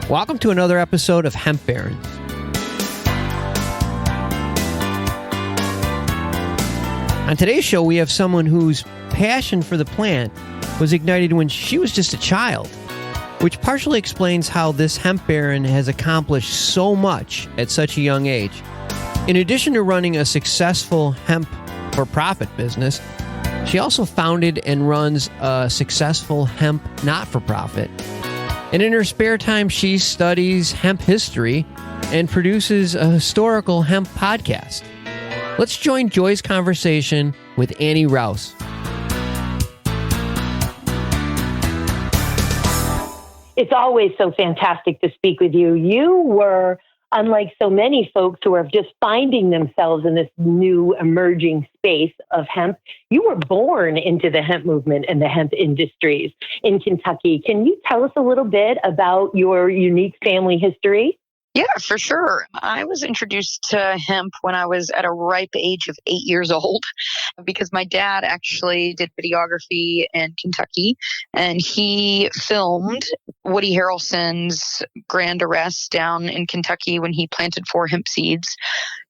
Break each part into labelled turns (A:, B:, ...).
A: Welcome to another episode of Hemp Baron. On today's show, we have someone whose passion for the plant was ignited when she was just a child, which partially explains how this Hemp Baron has accomplished so much at such a young age. In addition to running a successful hemp for-profit business, she also founded and runs a successful hemp not-for-profit. And in her spare time, she studies hemp history and produces a historical hemp podcast. Let's join Joy's conversation with Annie Rouse.
B: It's always so fantastic to speak with you. You were, unlike so many folks who are just finding themselves in this new emerging space of hemp, you were born into the hemp movement and the hemp industries in Kentucky. Can you tell us a little bit about your unique family history?
C: Yeah, for sure. I was introduced to hemp when I was at a ripe age of 8 years old because my dad actually did videography in Kentucky and he filmed Woody Harrelson's grand arrest down in Kentucky when he planted 4 hemp seeds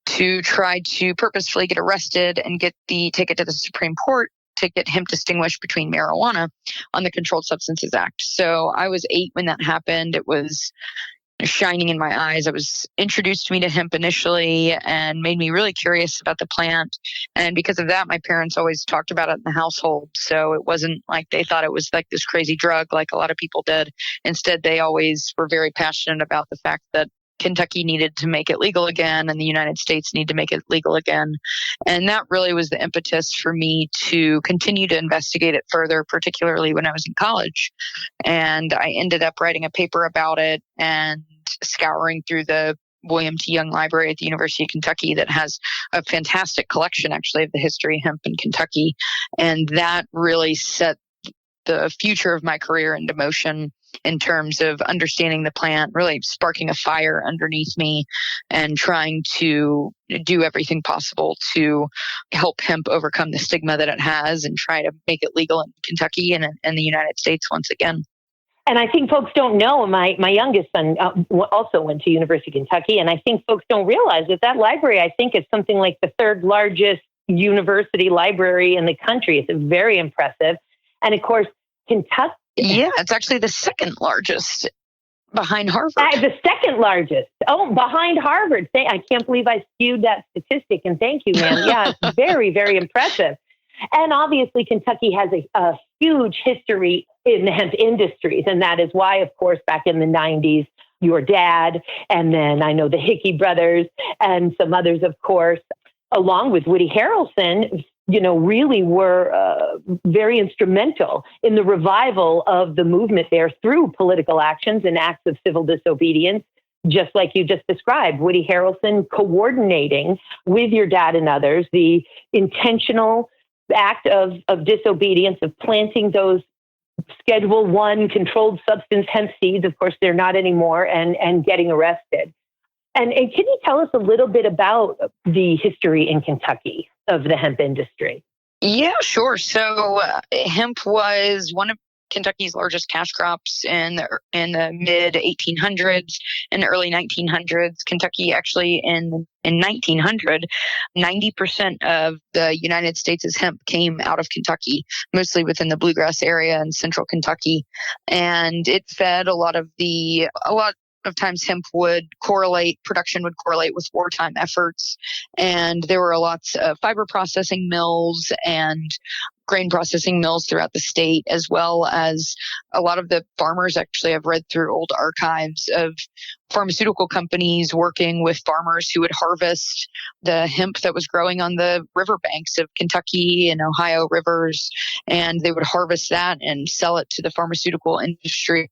C: to try to purposefully get arrested and take it to the Supreme Court to get him distinguished between marijuana on the Controlled Substances Act. So I was 8 when that happened. It was shining in my eyes. It was introduced to me to hemp initially and made me really curious about the plant. And because of that, my parents always talked about it in the household. So it wasn't like they thought it was like this crazy drug like a lot of people did. Instead, they always were very passionate about the fact that Kentucky needed to make it legal again and the United States need to make it legal again. And that really was the impetus for me to continue to investigate it further, particularly when I was in college. And I ended up writing a paper about it and scouring through the William T. Young Library at the University of Kentucky that has a fantastic collection, actually, of the history of hemp in Kentucky. And that really set the future of my career into motion in terms of understanding the plant, really sparking a fire underneath me and trying to do everything possible to help hemp overcome the stigma that it has and try to make it legal in Kentucky and the United States once again.
B: And I think folks don't know, my youngest son also went to University of Kentucky, and I think folks don't realize that library, I think, is something like the 3rd largest university library in the country. It's very impressive. And of course, Kentucky.
C: Yeah, it's actually the 2nd largest behind Harvard.
B: The 2nd largest. Oh, behind Harvard. I can't believe I skewed that statistic. And thank you, ma'am. Yeah, it's very, very impressive. And obviously, Kentucky has a huge history in the hemp industries. And that is why, of course, back in the 90s, your dad, and then I know the Hickey brothers and some others, of course, along with Woody Harrelson, really were very instrumental in the revival of the movement there through political actions and acts of civil disobedience, just like you just described. Woody Harrelson coordinating with your dad and others the intentional act of disobedience, of planting those Schedule I controlled substance hemp seeds. Of course, they're not anymore, and getting arrested. And can you tell us a little bit about the history in Kentucky of the hemp industry?
C: Yeah, sure. So hemp was one of Kentucky's largest cash crops in the mid 1800s and early 1900s. Kentucky actually in 1900, 90% of the United States' hemp came out of Kentucky, mostly within the bluegrass area in central Kentucky, and it fed a lot of times production would correlate with wartime efforts. And there were lots of fiber processing mills and grain processing mills throughout the state, as well as a lot of the farmers. Actually, I've read through old archives of pharmaceutical companies working with farmers who would harvest the hemp that was growing on the riverbanks of Kentucky and Ohio rivers. And they would harvest that and sell it to the pharmaceutical industry,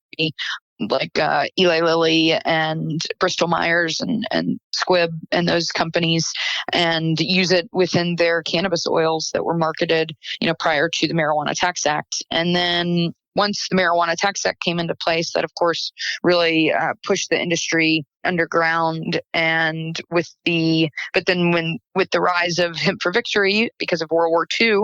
C: like Eli Lilly and Bristol Myers and Squibb and those companies, and use it within their cannabis oils that were marketed, prior to the Marijuana Tax Act. And then once the Marijuana Tax Act came into place, that of course really pushed the industry underground. And with the rise of Hemp for Victory because of World War II,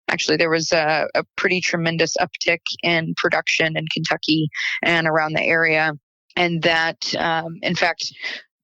C: actually there was a pretty tremendous uptick in production in Kentucky and around the area. and that, in fact,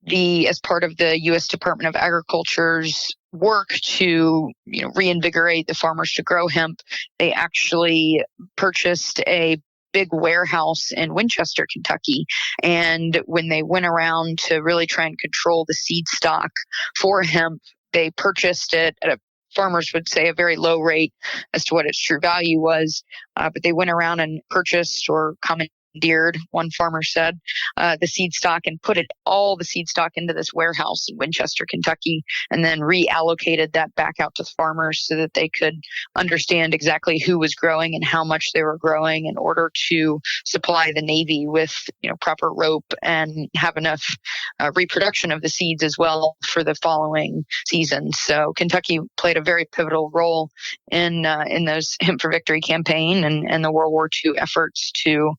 C: as part of the U.S. Department of Agriculture's work to reinvigorate the farmers to grow hemp, they actually purchased a big warehouse in Winchester, Kentucky. And when they went around to really try and control the seed stock for hemp, they purchased it at farmers would say a very low rate as to what its true value was. But they went around and purchased or commandeered, one farmer said, the seed stock and put all the seed stock into this warehouse in Winchester, Kentucky, and then reallocated that back out to the farmers so that they could understand exactly who was growing and how much they were growing in order to supply the Navy with proper rope and have enough reproduction of the seeds as well for the following season. So Kentucky played a very pivotal role in those Hemp for Victory campaign and the World War II efforts to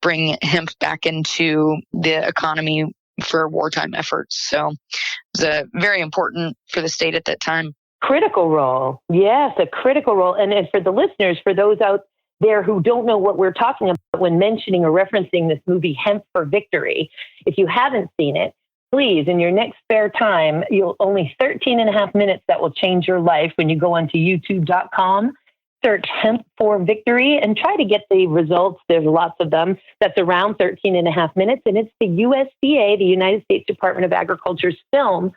C: bring hemp back into the economy for wartime efforts. So it was very important for the state at that time.
B: Critical role. Yes, a critical role. And for the listeners, for those out there who don't know what we're talking about when mentioning or referencing this movie, Hemp for Victory, if you haven't seen it, please, in your next spare time, you'll only 13 and a half minutes that will change your life when you go onto youtube.com. Search Hemp for Victory and try to get the results. There's lots of them. That's around 13 and a half minutes. And it's the USDA, the United States Department of Agriculture's film,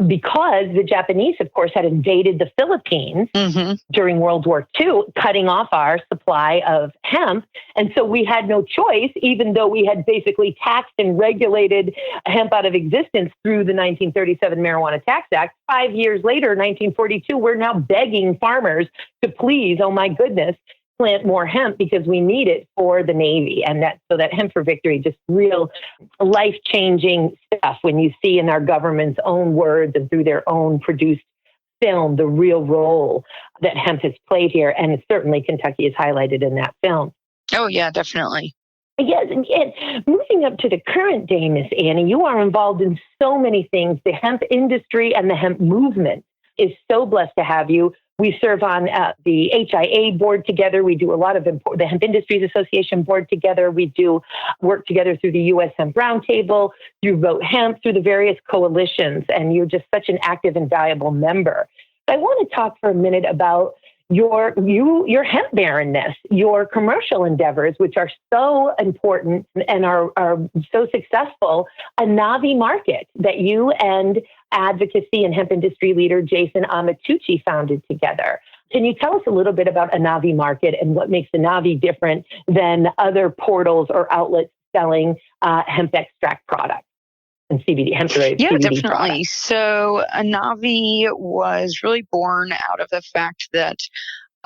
B: because the Japanese, of course, had invaded the Philippines during World War II, cutting off our supply of hemp. And so we had no choice, even though we had basically taxed and regulated hemp out of existence through the 1937 Marijuana Tax Act. 5 years later, 1942, we're now begging farmers to please, oh my goodness, plant more hemp because we need it for the Navy. And so that Hemp for Victory, just real life-changing stuff when you see in our government's own words and through their own produced film, the real role that hemp has played here. And certainly Kentucky is highlighted in that film.
C: Oh, yeah, definitely.
B: Yes, and moving up to the current day, Miss Annie, you are involved in so many things. The hemp industry and the hemp movement is so blessed to have you. We serve on the HIA board together. We do a lot of the Hemp Industries Association board together. We do work together through the U.S. Hemp Roundtable, through Vote Hemp, through the various coalitions, and you're just such an active and valuable member. But I want to talk for a minute about your hemp barrenness, your commercial endeavors, which are so important and are so successful. Anavii Market that you and advocacy and hemp industry leader Jason Amatucci founded together. Can you tell us a little bit about Anavii Market and what makes Anavii different than other portals or outlets selling hemp extract products? And CBD, hemp-related CBD
C: definitely.
B: products.
C: So Anavii was really born out of the fact that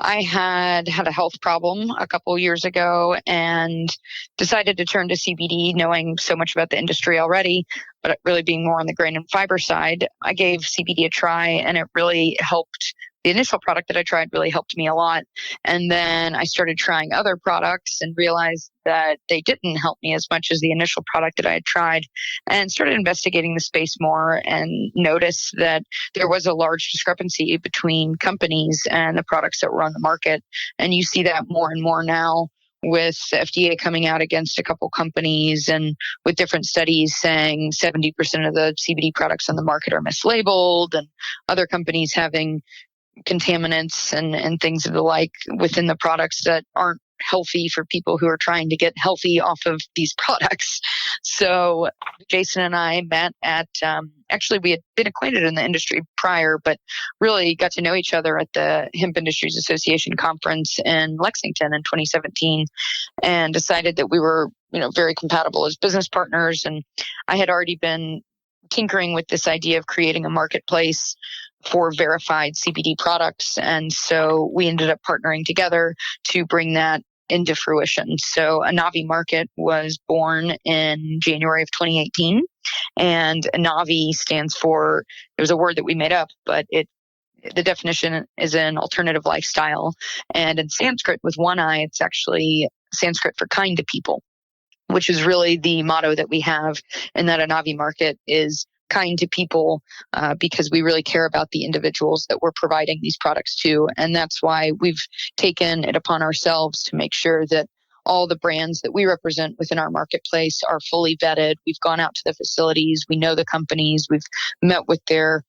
C: I had a health problem a couple years ago and decided to turn to CBD, knowing so much about the industry already, but really being more on the grain and fiber side. I gave CBD a try and it really helped. The initial product that I tried really helped me a lot. And then I started trying other products and realized that they didn't help me as much as the initial product that I had tried, and started investigating the space more and noticed that there was a large discrepancy between companies and the products that were on the market. And you see that more and more now with the FDA coming out against a couple companies and with different studies saying 70% of the CBD products on the market are mislabeled, and other companies having contaminants and things of the like within the products that aren't healthy for people who are trying to get healthy off of these products. So Jason and I met at, actually we had been acquainted in the industry prior, but really got to know each other at the Hemp Industries Association conference in Lexington in 2017, and decided that we were, very compatible as business partners. And I had already been tinkering with this idea of creating a marketplace for verified CBD products. And so we ended up partnering together to bring that into fruition. So Anavii Market was born in January of 2018. And Anavii stands for, it was a word that we made up, but the definition is an alternative lifestyle. And in Sanskrit with one I, it's actually Sanskrit for kind to people, which is really the motto that we have in that Anavii Market is kind to people, because we really care about the individuals that we're providing these products to. And that's why we've taken it upon ourselves to make sure that all the brands that we represent within our marketplace are fully vetted. We've gone out to the facilities. We know the companies. We've met with their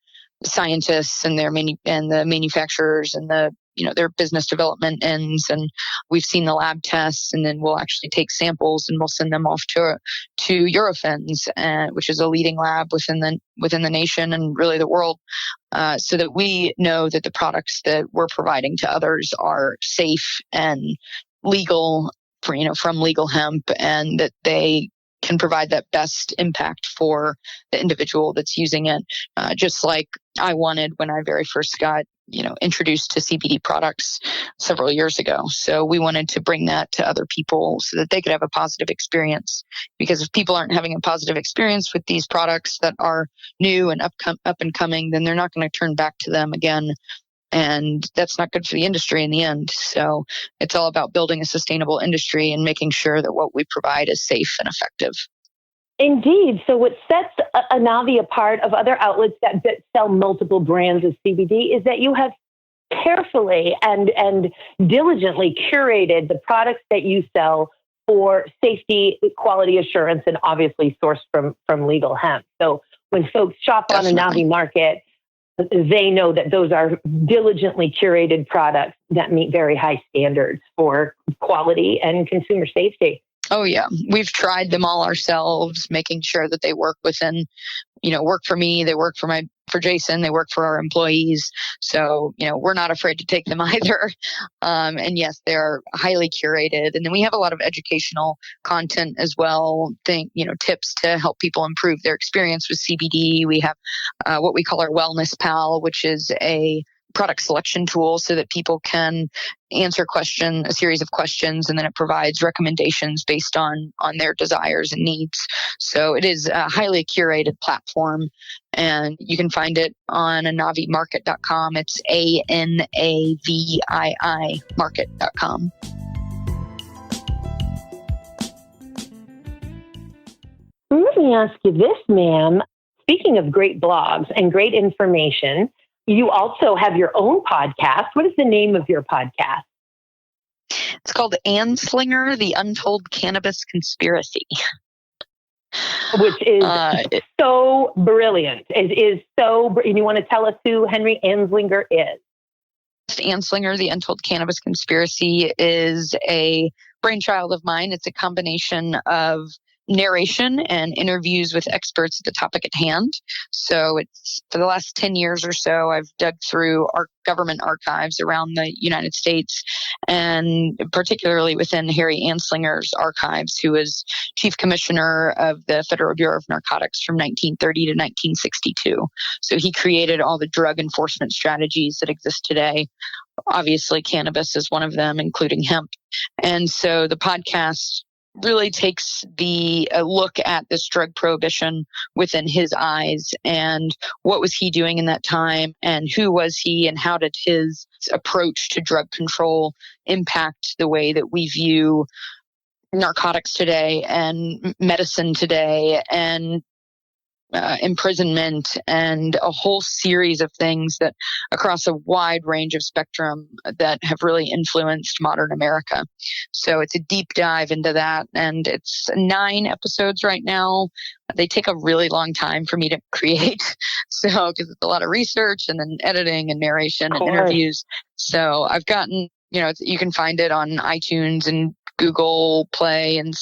C: scientists and the manufacturers and their business development ends, and we've seen the lab tests, and then we'll actually take samples and we'll send them off to Eurofins, which is a leading lab within the nation and really the world, so that we know that the products that we're providing to others are safe and legal from legal hemp, and that they can provide that best impact for the individual that's using it. Just like I wanted when I very first got, introduced to CBD products several years ago. So we wanted to bring that to other people so that they could have a positive experience. Because if people aren't having a positive experience with these products that are new and up and coming, then they're not going to turn back to them again. And that's not good for the industry in the end. So it's all about building a sustainable industry and making sure that what we provide is safe and effective.
B: Indeed. So what sets Anavii apart of other outlets that sell multiple brands of CBD is that you have carefully and diligently curated the products that you sell for safety, quality assurance, and obviously sourced from legal hemp. So when folks shop on Anavii Market, they know that those are diligently curated products that meet very high standards for quality and consumer safety.
C: Oh, yeah. We've tried them all ourselves, making sure that they work work for me, they work for Jason, they work for our employees. So, we're not afraid to take them either. And yes, they're highly curated. And then we have a lot of educational content as well, tips to help people improve their experience with CBD. We have what we call our Wellness Pal, which is a product selection tool so that people can answer a series of questions, and then it provides recommendations based on their desires and needs. So it is a highly curated platform, and you can find it on AnaviiMarket.com. It's ANAVII Market.com.
B: Let me ask you this, ma'am. Speaking of great blogs and great information, you also have your own podcast. What is the name of your podcast?
C: It's called Anslinger, the Untold Cannabis Conspiracy.
B: Which is so brilliant. It is so brilliant. You want to tell us who Henry Anslinger is?
C: Anslinger, the Untold Cannabis Conspiracy is a brainchild of mine. It's a combination of narration and interviews with experts at the topic at hand. So it's for the last 10 years or so, I've dug through our government archives around the United States, and particularly within Harry Anslinger's archives, who was chief commissioner of the Federal Bureau of Narcotics from 1930 to 1962. So he created all the drug enforcement strategies that exist today. Obviously, cannabis is one of them, including hemp. And so the podcast really takes a look at this drug prohibition within his eyes, and what was he doing in that time, and who was he, and how did his approach to drug control impact the way that we view narcotics today and medicine today and imprisonment and a whole series of things that across a wide range of spectrum that have really influenced modern America. So it's a deep dive into that, and it's 9 episodes right now. They take a really long time for me to create, so because it's a lot of research and then editing and narration and interviews. So I've gotten, you can find it on iTunes and Google Play and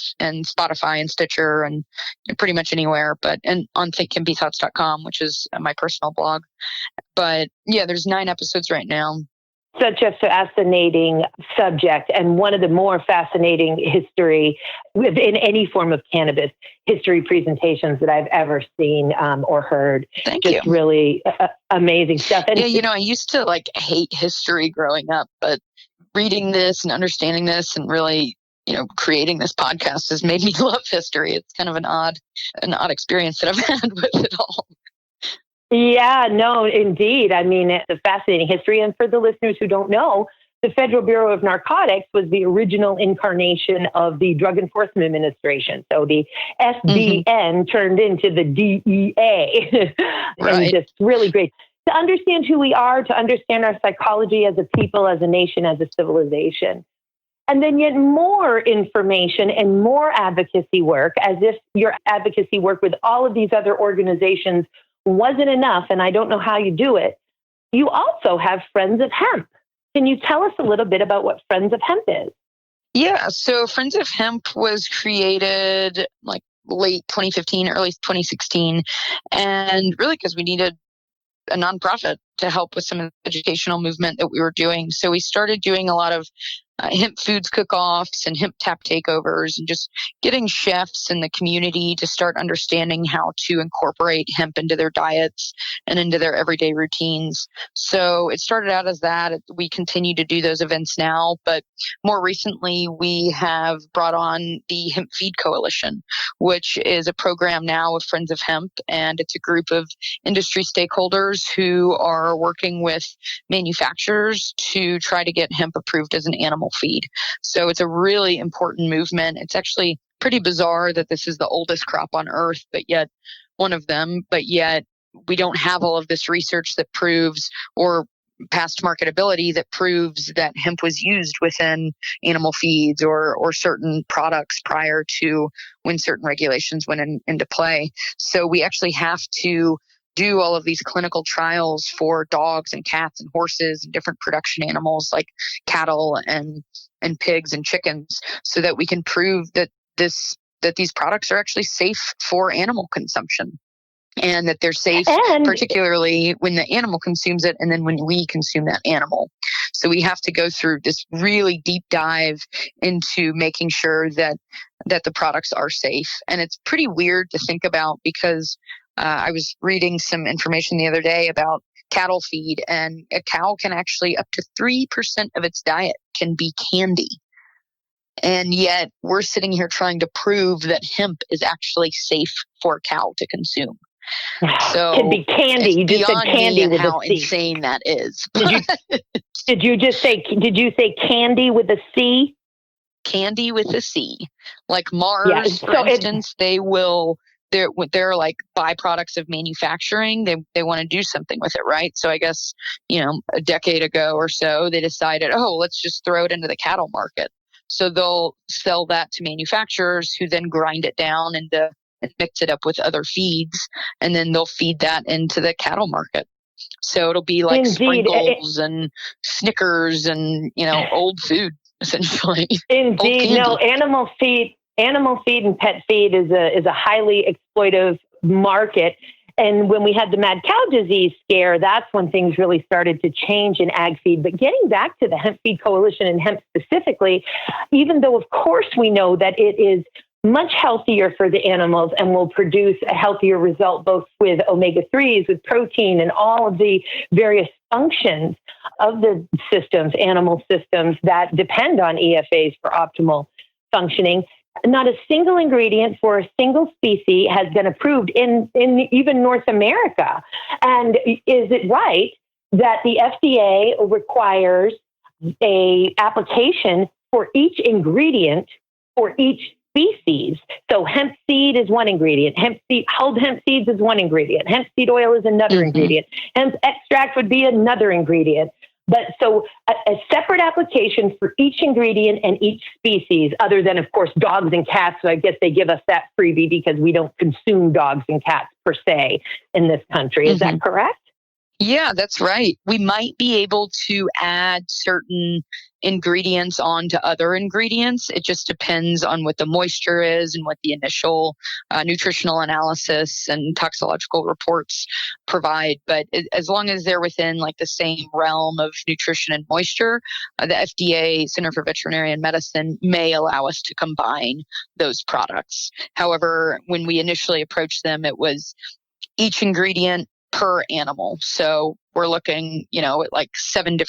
C: Spotify and Stitcher and pretty much anywhere, and on thinkandbethoughts.com, which is my personal blog. But yeah, there's 9 episodes right now.
B: Such a fascinating subject, and one of the more fascinating history within any form of cannabis history presentations that I've ever seen or heard.
C: Thank you.
B: Really amazing stuff. And
C: yeah, I used to hate history growing up, but reading this and understanding this and really creating this podcast has made me love history. It's kind of an odd experience that I've had with it all.
B: Yeah, no, indeed. I mean, it's a fascinating history. And for the listeners who don't know, the Federal Bureau of Narcotics was the original incarnation of the Drug Enforcement Administration. So the SDN turned into the DEA.
C: Right.
B: And just really great to understand who we are, to understand our psychology as a people, as a nation, as a civilization. And then yet more information and more advocacy work, as if your advocacy work with all of these other organizations wasn't enough, and I don't know how you do it. You also have Friends of Hemp. Can you tell us a little bit about what Friends of Hemp is?
C: Yeah, so Friends of Hemp was created like late 2015, early 2016, and really because we needed a nonprofit to help with some of the educational movement that we were doing. So we started doing a lot of hemp foods cook-offs and hemp tap takeovers, and just getting chefs in the community to start understanding how to incorporate hemp into their diets and into their everyday routines. So it started out as that. We continue to do those events now, but more recently we have brought on the Hemp Feed Coalition, which is a program now of Friends of Hemp, and it's a group of industry stakeholders who are working with manufacturers to try to get hemp approved as an animal feed. So it's a really important movement. It's actually pretty bizarre that this is the oldest crop on earth, but yet we don't have all of this research that proves, or past marketability that proves, that hemp was used within animal feeds or certain products prior to when certain regulations went into play. So we actually have to do all of these clinical trials for dogs and cats and horses and different production animals like cattle and pigs and chickens, so that we can prove that these products are actually safe for animal consumption, and that they're safe, particularly when the animal consumes it and then when we consume that animal. So we have to go through this really deep dive into making sure that the products are safe. And it's pretty weird to think about, because I was reading some information the other day about cattle feed, and a cow can actually, up to 3% of its diet can be candy. And yet we're sitting here trying to prove that hemp is actually safe for a cow to consume. So
B: it can be candy. You just said candy with
C: how
B: a C.
C: insane that is.
B: Did you say candy with a C?
C: Candy with a C. Like Mars, for instance, they're like byproducts of manufacturing. They want to do something with it, right? So I guess, a decade ago or so, they decided, let's just throw it into the cattle market. So they'll sell that to manufacturers, who then grind it down and mix it up with other feeds, and then they'll feed that into the cattle market. So it'll be like sprinkles and Snickers and, old food, essentially.
B: Indeed. No, animal feed and pet feed is a highly exploitive market. And when we had the mad cow disease scare, that's when things really started to change in ag feed. But getting back to the Hemp Feed Coalition and hemp specifically, even though, of course, we know that it is much healthier for the animals and will produce a healthier result, both with omega-3s, with protein, and all of the various functions of the systems, animal systems that depend on EFAs for optimal functioning. Not a single ingredient for a single species has been approved in even North America. And is it right that the FDA requires a application for each ingredient for each species? So hemp seed is one ingredient. Hulled hemp seeds is one ingredient. Hemp seed oil is another ingredient. Hemp extract would be another ingredient. But so a separate application for each ingredient and each species, other than, of course, dogs and cats. So I guess they give us that freebie because we don't consume dogs and cats per se in this country. Is that correct?
C: Yeah, that's right. We might be able to add certain ingredients onto other ingredients. It just depends on what the moisture is and what the initial nutritional analysis and toxicological reports provide. But as long as they're within like the same realm of nutrition and moisture, the FDA, Center for Veterinary Medicine, may allow us to combine those products. However, when we initially approached them, it was each ingredient per animal. So we're looking, at like 7 to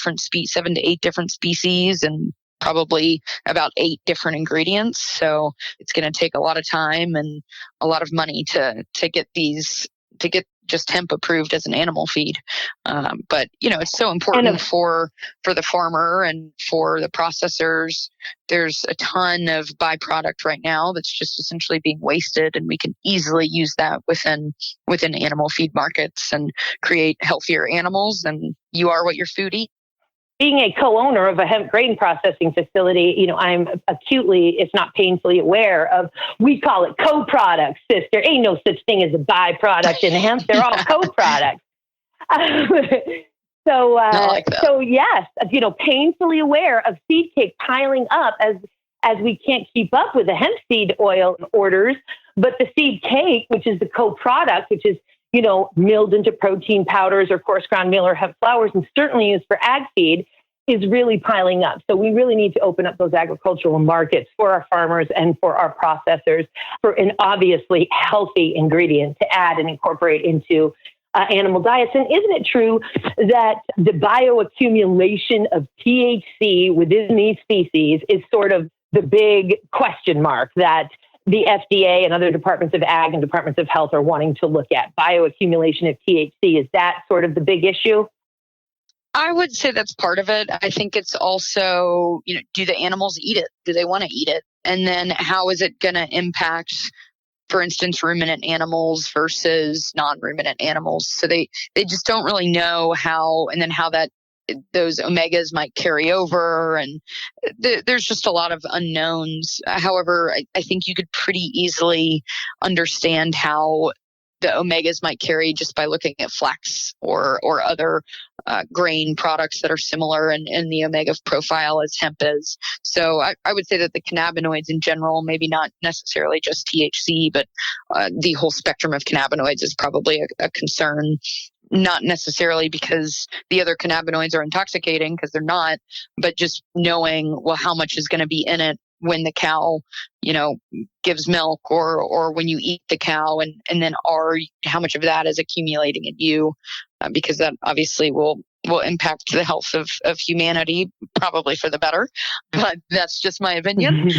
C: 8 different species and probably about 8 different ingredients. So it's going to take a lot of time and a lot of money to get just hemp approved as an animal feed. But, it's so important for the farmer and for the processors. There's a ton of byproduct right now that's just essentially being wasted, and we can easily use that within animal feed markets and create healthier animals. And you are what your food eats.
B: being a co-owner of a hemp grain processing facility, I'm acutely, if not painfully aware of, we call it co-products, sister. Ain't no such thing as a byproduct in hemp. They're all co-products. So yes, painfully aware of seed cake piling up as we can't keep up with the hemp seed oil orders, but the seed cake, which is the co-product, which is, milled into protein powders or coarse ground meal or hemp flours, and certainly used for ag feed, is really piling up. So we really need to open up those agricultural markets for our farmers and for our processors for an obviously healthy ingredient to add and incorporate into animal diets. And isn't it true that the bioaccumulation of THC within these species is sort of the big question mark that the FDA and other departments of ag and departments of health are wanting to look at? Bioaccumulation of THC, is that sort of the big issue?
C: I would say that's part of it. I think it's also, do the animals eat it? Do they want to eat it? And then how is it going to impact, for instance, ruminant animals versus non-ruminant animals? So they just don't really know how those omegas might carry over, and there's just a lot of unknowns. However, I think you could pretty easily understand how the omegas might carry just by looking at flax or other grain products that are similar in the omega profile as hemp is. So I would say that the cannabinoids in general, maybe not necessarily just THC, but the whole spectrum of cannabinoids is probably a concern. Not necessarily because the other cannabinoids are intoxicating, because they're not, but just knowing, well, how much is going to be in it when the cow, gives milk or when you eat the cow, and then how much of that is accumulating in you, because that obviously will impact the health of humanity, probably for the better. But that's just my opinion.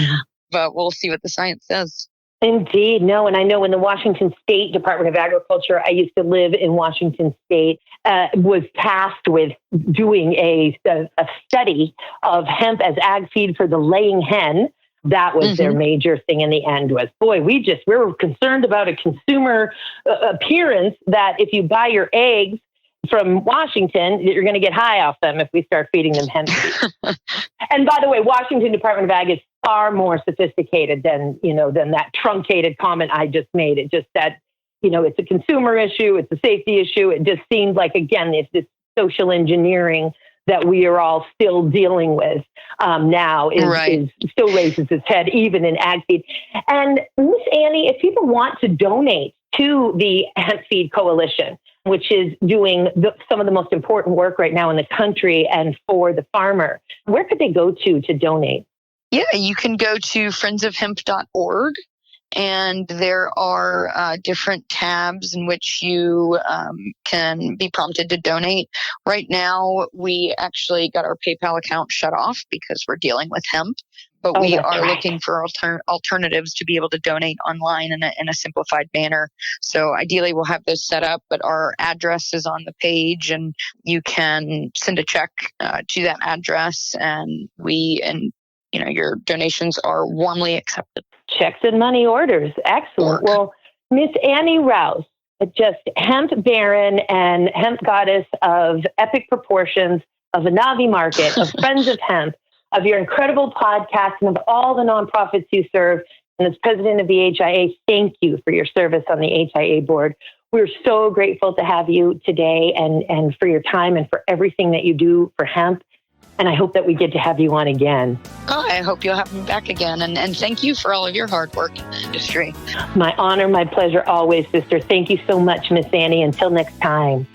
C: But we'll see what the science says.
B: Indeed. No. And I know in the Washington State Department of Agriculture, I used to live in Washington State, was tasked with doing a study of hemp as ag feed for the laying hen. That was their major thing in the end was, boy, we were concerned about a consumer appearance that if you buy your eggs from Washington, you're going to get high off them if we start feeding them hemp seed. And by the way, Washington Department of Ag is far more sophisticated than that truncated comment I just made. It just said, it's a consumer issue, it's a safety issue. It just seemed like, again, it's this social engineering that we are all still dealing with now is still raises its head, even in ag feed. And Miss Annie, if people want to donate to the Hemp Feed Coalition, which is doing some of the most important work right now in the country and for the farmer, where could they go to donate?
C: Yeah, you can go to friendsofhemp.org, and there are different tabs in which you can be prompted to donate. Right now, we actually got our PayPal account shut off because we're dealing with hemp, but we are looking for alternatives to be able to donate online in a simplified manner. So ideally, we'll have those set up, but our address is on the page, and you can send a check to that address, and your donations are warmly accepted.
B: Checks and money orders. Excellent. Well, Miss Annie Rouse, just hemp baron and hemp goddess of epic proportions, of Anavii Market, of Friends of Hemp, of your incredible podcast, and of all the nonprofits you serve. And as president of the HIA, thank you for your service on the HIA board. We're so grateful to have you today and for your time and for everything that you do for hemp. And I hope that we get to have you on again.
C: Oh, I hope you'll have me back again. And thank you for all of your hard work in the industry.
B: My honor, my pleasure always, sister. Thank you so much, Miss Annie. Until next time.